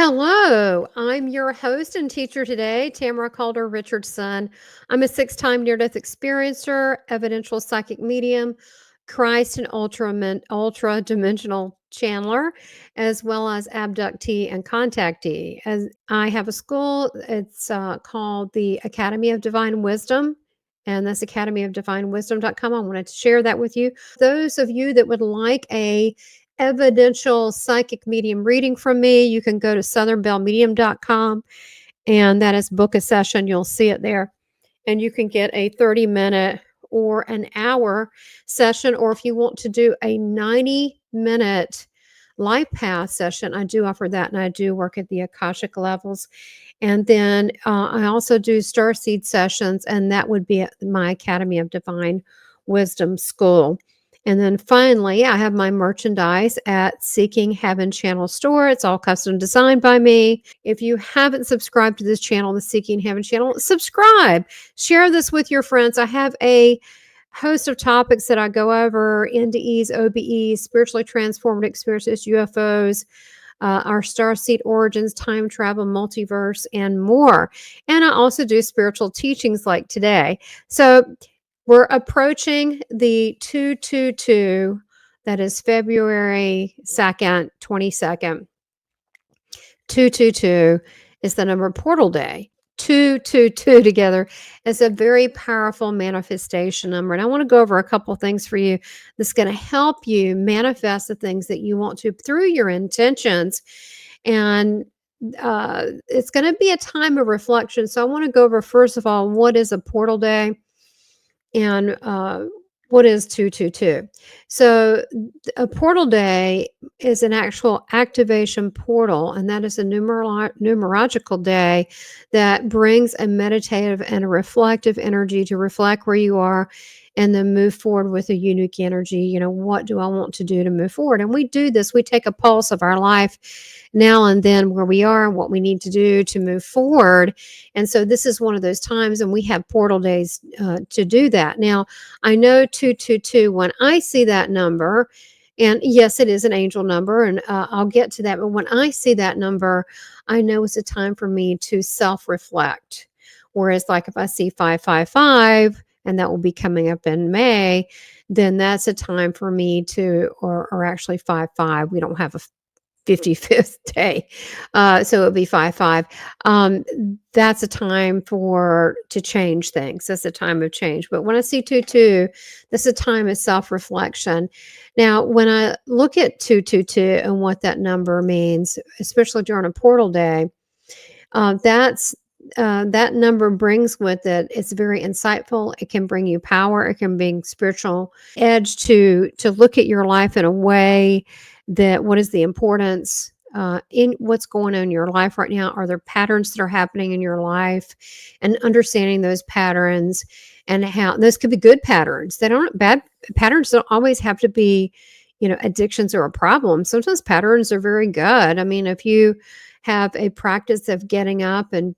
Hello, I'm your host and teacher today, Tamara Caulder Richardson. I'm a six-time near-death experiencer, evidential psychic medium, Christ and ultra-dimensional channeler, as well as abductee and contactee. As I have a school, it's called the Academy of Divine Wisdom, and that's academyofdivinewisdom.com. I wanted to share that with you. Those of you that would like a evidential psychic medium reading from me, you can go to southernbellemedium.com, and that is book a session. You'll see it there. And you can get a 30-minute or an hour session, or if you want to do a 90-minute life path session, I do offer that, and I do work at the Akashic levels. And then I also do starseed sessions, and that would be at my Academy of Divine Wisdom School. And then finally, I have my merchandise at Seeking Heaven Channel store. It's all custom designed by me. If you haven't subscribed to this channel, the Seeking Heaven channel, subscribe. Share this with your friends. I have a host of topics that I go over: NDEs, OBEs, spiritually transformed experiences, UFOs, our starseed origins, time travel, multiverse, and more. And I also do spiritual teachings like today. So we're approaching the 222, that is February 2nd, 22nd. 222 is the number of Portal Day. 222 together is a very powerful manifestation number. And I want to go over a couple things for you that's going to help you manifest the things that you want to through your intentions. And it's going to be a time of reflection. So I want to go over, first of all, what is a Portal Day? And what is 222? So a portal day is an actual activation portal, and that is a numerological day that brings a meditative and a reflective energy to reflect where you are and then move forward with a unique energy. You know, what do I want to do to move forward? And we do this. We take a pulse of our life now and then, where we are and what we need to do to move forward. And so this is one of those times, and we have portal days to do that. Now, I know 222, when I see that number, and yes, it is an angel number, and I'll get to that. But when I see that number, I know it's a time for me to self-reflect. Whereas, like, if I see 555, and that will be coming up in May, then that's a time for me to, or actually 55. We don't have a 55th day. So it would be 5/5. That's a time to change things. That's a time of change. But when I see 2/2, that's a time of self-reflection. Now, when I look at 2/2 and what that number means, especially during a portal day, that number brings with it, it's very insightful. It can bring you power. It can bring spiritual edge to look at your life in a way that, what is the importance in what's going on in your life right now? Are there patterns that are happening in your life, and understanding those patterns, and how those could be good patterns. Bad patterns don't always have to be, addictions or a problem. Sometimes patterns are very good. I mean, if you have a practice of getting up and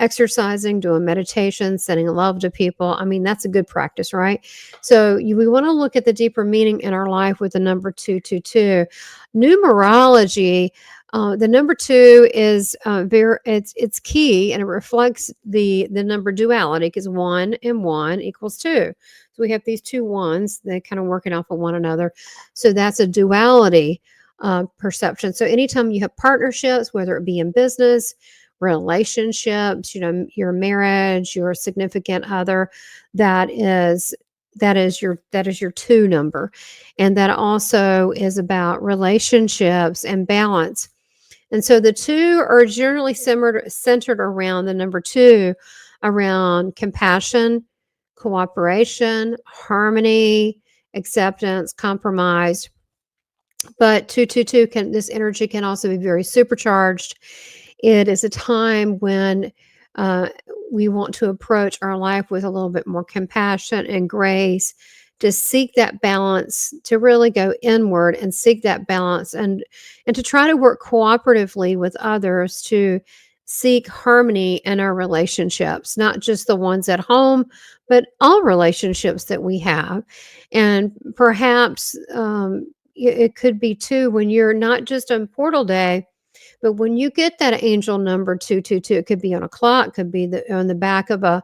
exercising, doing meditation, sending love to people, I mean, that's a good practice, right? So we want to look at the deeper meaning in our life with the number 222. Numerology, the number 2 is it's key, and it reflects the number duality, because 1 and 1 equals 2. So we have these two ones, they kind of working off of one another. So that's a duality perception. So anytime you have partnerships, whether it be in business, relationships, your marriage, your significant other, that is your 2 number. And that also is about relationships and balance. And so the 2 are generally centered around the number 2, around compassion, cooperation, harmony, acceptance, compromise. But 222 this energy can also be very supercharged. It is a time when we want to approach our life with a little bit more compassion and grace, to seek that balance, to really go inward and seek that balance, and to try to work cooperatively with others to seek harmony in our relationships, not just the ones at home, but all relationships that we have. And perhaps it could be too, when you're not just on portal day, But when you get that angel number 222, it could be on a clock, could be on the back of a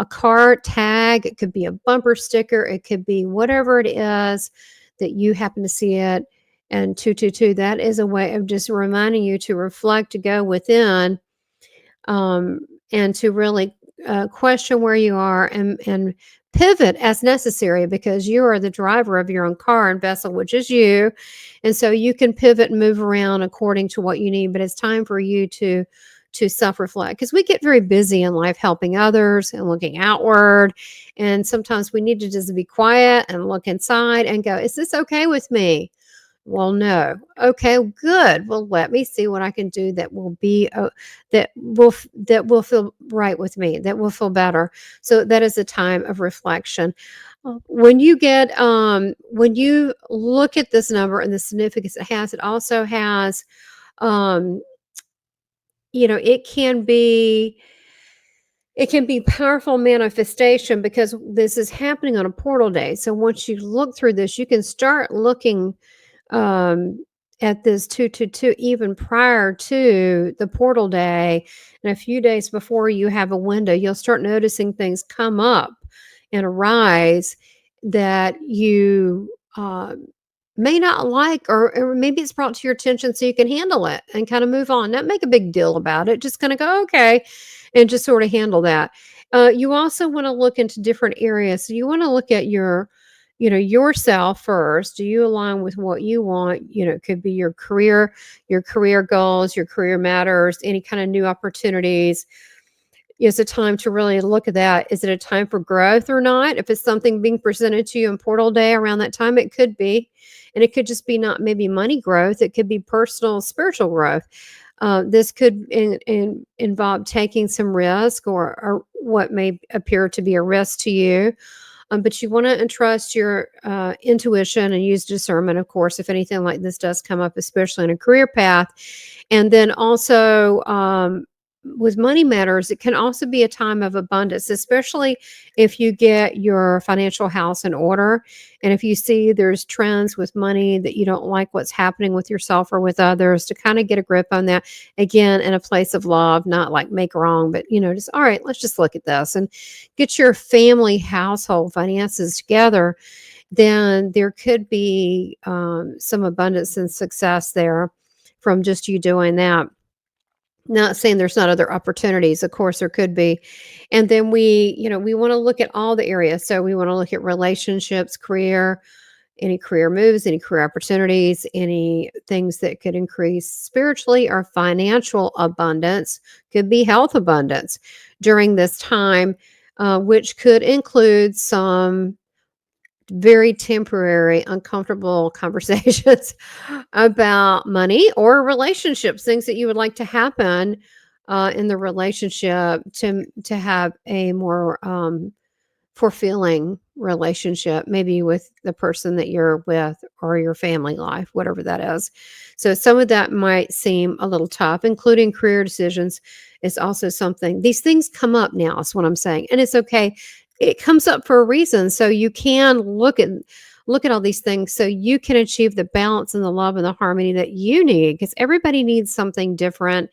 car tag, it could be a bumper sticker, it could be whatever it is that you happen to see it. And 222, that is a way of just reminding you to reflect, to go within, um, and to really question where you are, and pivot as necessary, because you are the driver of your own car and vessel, which is you. And so you can pivot and move around according to what you need, but it's time for you to self-reflect, because we get very busy in life helping others and looking outward, and sometimes we need to just be quiet and look inside and go, is this okay with me? Well, no. Okay, good. Well, let me see what I can do that will be that will feel right with me, that will feel better. So that is a time of reflection. When you look at this number and the significance it also has, um, it can be powerful manifestation, because this is happening on a portal day. So once you look through this, you can start looking, um, at this 222 even prior to the portal day, and a few days before you have a window, you'll start noticing things come up and arise that you may not like, or maybe it's brought to your attention so you can handle it and kind of move on, not make a big deal about it, just kind of go, okay, and just sort of handle that. You also want to look into different areas. So you want to look at yourself first. Do you align with what you want? It could be your career goals, your career matters, any kind of new opportunities. Is it time to really look at that? Is it a time for growth or not? If it's something being presented to you in portal day around that time, it could be. And it could just be not maybe money growth. It could be personal, spiritual growth. This could involve taking some risk, or what may appear to be a risk to you. But you want to entrust your intuition and use discernment, of course, if anything like this does come up, especially in a career path. And then also, with money matters, it can also be a time of abundance, especially if you get your financial house in order. And if you see there's trends with money that you don't like what's happening with yourself or with others, to kind of get a grip on that, again, in a place of love, not like make wrong, but just, all right, let's just look at this and get your family household finances together. Then there could be some abundance and success there from just you doing that. Not saying there's not other opportunities, of course there could be. And then we want to look at all the areas. So we want to look at relationships, career, any career moves, any career opportunities, any things that could increase spiritually or financial abundance, could be health abundance during this time, which could include some very temporary, uncomfortable conversations about money or relationships, things that you would like to happen in the relationship, to have a more fulfilling relationship, maybe with the person that you're with, or your family life, whatever that is. So some of that might seem a little tough, including career decisions is also something. These things come up now, is what I'm saying. And it's okay. It comes up for a reason. So you can look at all these things so you can achieve the balance and the love and the harmony that you need, because everybody needs something different.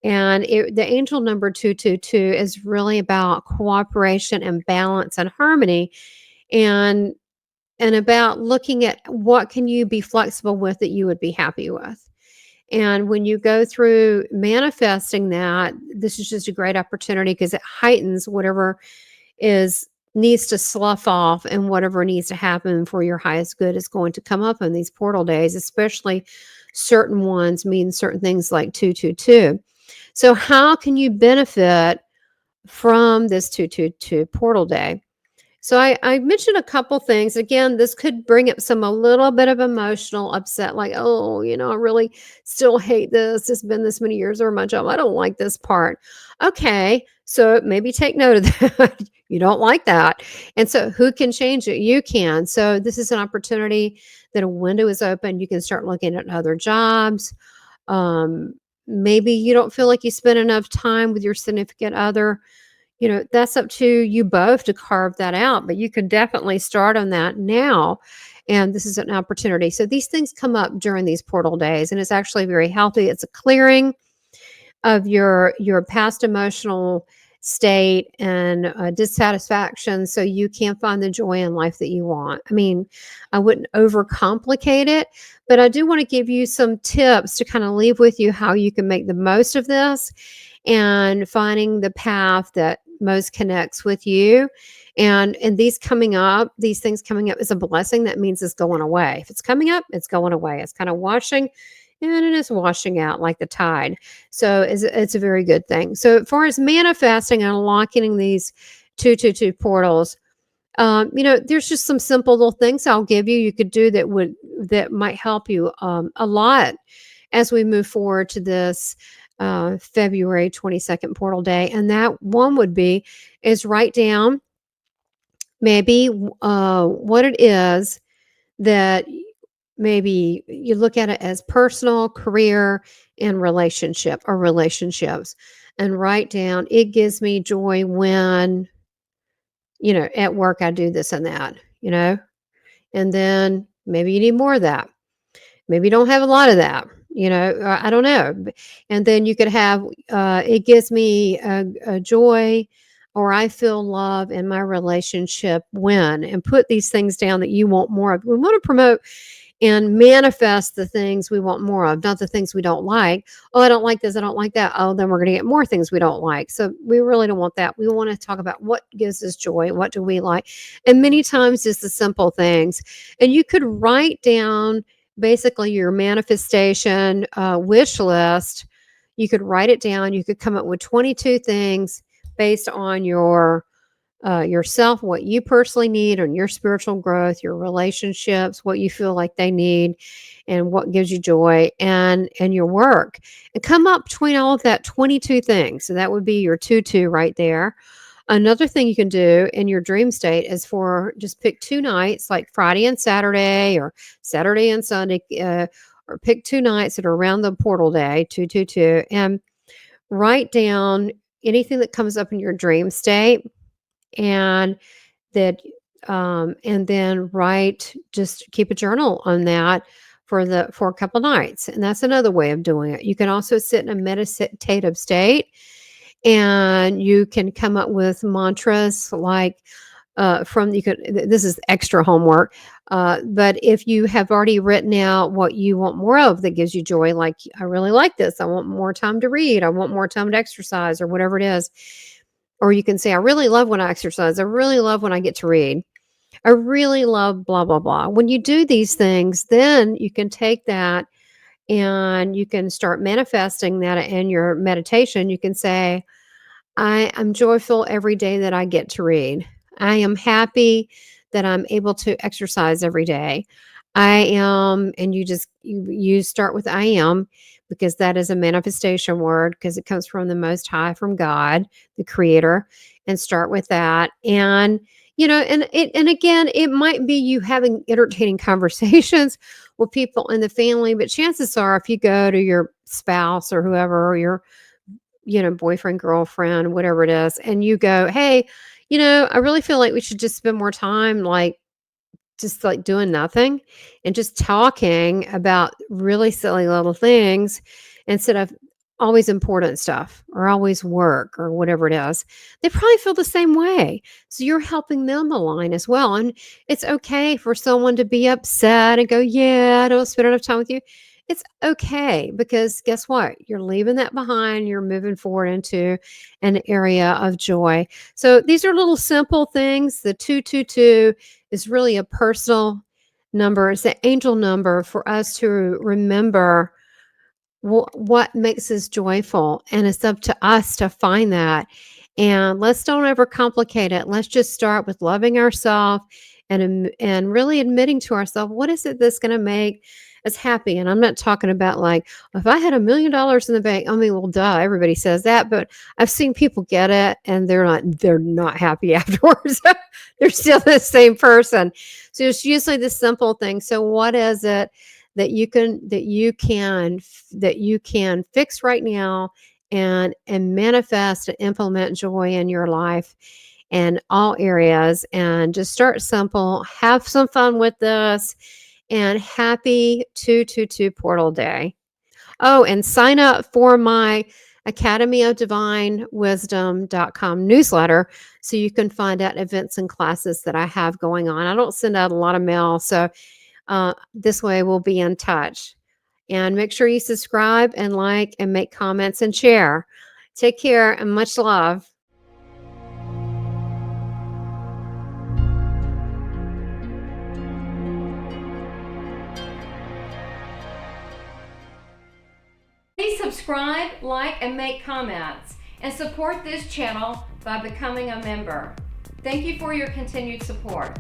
And the angel number 222 is really about cooperation and balance and harmony, and about looking at what can you be flexible with that you would be happy with. And when you go through manifesting that, this is just a great opportunity, because it heightens whatever is needs to slough off, and whatever needs to happen for your highest good is going to come up in these portal days, especially certain ones mean certain things like 222. So how can you benefit from this 222 portal day? So I mentioned a couple things. Again, this could bring up a little bit of emotional upset, like, oh, I really still hate this. It's been this many years over my job. I don't like this part. Okay, so maybe take note of that. You don't like that. And so who can change it? You can. So this is an opportunity that a window is open. You can start looking at other jobs. Um, Maybe you don't feel like you spend enough time with your significant other. That's up to you both to carve that out, but you can definitely start on that now. and this is an opportunity. So these things come up during these portal days, and it's actually very healthy. It's a clearing of your past emotional state and dissatisfaction, so you can find the joy in life that you want. I mean, I wouldn't overcomplicate it, but I do want to give you some tips to kind of leave with you how you can make the most of this and finding the path that most connects with you. And these things coming up is a blessing. That means it's going away. If it's coming up, it's going away. It's kind of washing, and it is washing out like the tide. So it's a very good thing. So as far as manifesting and unlocking these 222 portals, there's just some simple little things I'll give you could do that might help you a lot as we move forward to this February 22nd portal day. And that one would be is write down maybe what it is that maybe you look at it as personal, career, and relationships, and write down, it gives me joy when, at work I do this and that, and then maybe you need more of that. Maybe you don't have a lot of that, I don't know. And then you could have, it gives me a joy, or I feel love in my relationship when, and put these things down that you want more of. We want to promote and manifest the things we want more of, not the things we don't like. Oh, I don't like this. I don't like that. Oh, then we're going to get more things we don't like. So we really don't want that. We want to talk about what gives us joy. What do we like? And many times it's the simple things. And you could write down basically your manifestation wish list. You could write it down. You could come up with 22 things based on yourself, what you personally need, on your spiritual growth, your relationships, what you feel like they need, and what gives you joy, and your work, and come up between all of that 22 things. So that would be your 2-2 right there. Another thing you can do in your dream state is for just pick 2 nights, like Friday and Saturday, or Saturday and Sunday, or pick 2 nights that are around the portal day, 222, and write down anything that comes up in your dream state, and that and then just keep a journal on that for a couple nights. And that's another way of doing it. You can also sit in a meditative state, and you can come up with mantras like this is extra homework, but if you have already written out what you want more of that gives you joy, like, I really like this, I want more time to read, I want more time to exercise, or whatever it is. Or you can say, I really love when I exercise, I really love when I get to read, I really love blah blah blah. When you do these things, then you can take that and you can start manifesting that in your meditation. You can say, I am joyful every day that I get to read. I am happy that I'm able to exercise every day. I am, and you start with I am, because that is a manifestation word, because it comes from the Most High, from God, the Creator, and start with that. And and again, it might be you having entertaining conversations with people in the family, but chances are, if you go to your spouse or whoever, or your boyfriend, girlfriend, whatever it is, and you go, hey, I really feel like we should just spend more time, like, just like doing nothing and just talking about really silly little things instead of always important stuff or always work or whatever it is. They probably feel the same way. So you're helping them align as well. And it's okay for someone to be upset and go, yeah, I don't spend enough time with you. It's okay, because guess what? You're leaving that behind. You're moving forward into an area of joy. So these are little simple things. The 222 is really a personal number. It's an angel number for us to remember what makes us joyful. And it's up to us to find that. And let's don't overcomplicate it. Let's just start with loving ourselves and really admitting to ourselves, what is it that's going to make us happy? And I'm not talking about like, if I had $1 million in the bank, I mean, well, duh, everybody says that, but I've seen people get it and they're not happy afterwards. They're still the same person. So it's usually the simple thing. So what is it that you can fix right now and manifest and implement joy in your life? in all areas. And just start simple, have some fun with this, and happy 222 Portal Day. Oh, and sign up for my Academy of Divine Wisdom.com newsletter so you can find out events and classes that I have going on. I don't send out a lot of mail, so this way we'll be in touch. And make sure you subscribe and like and make comments and share. Take care and much love. Please subscribe, like, and make comments, and support this channel by becoming a member. Thank you for your continued support.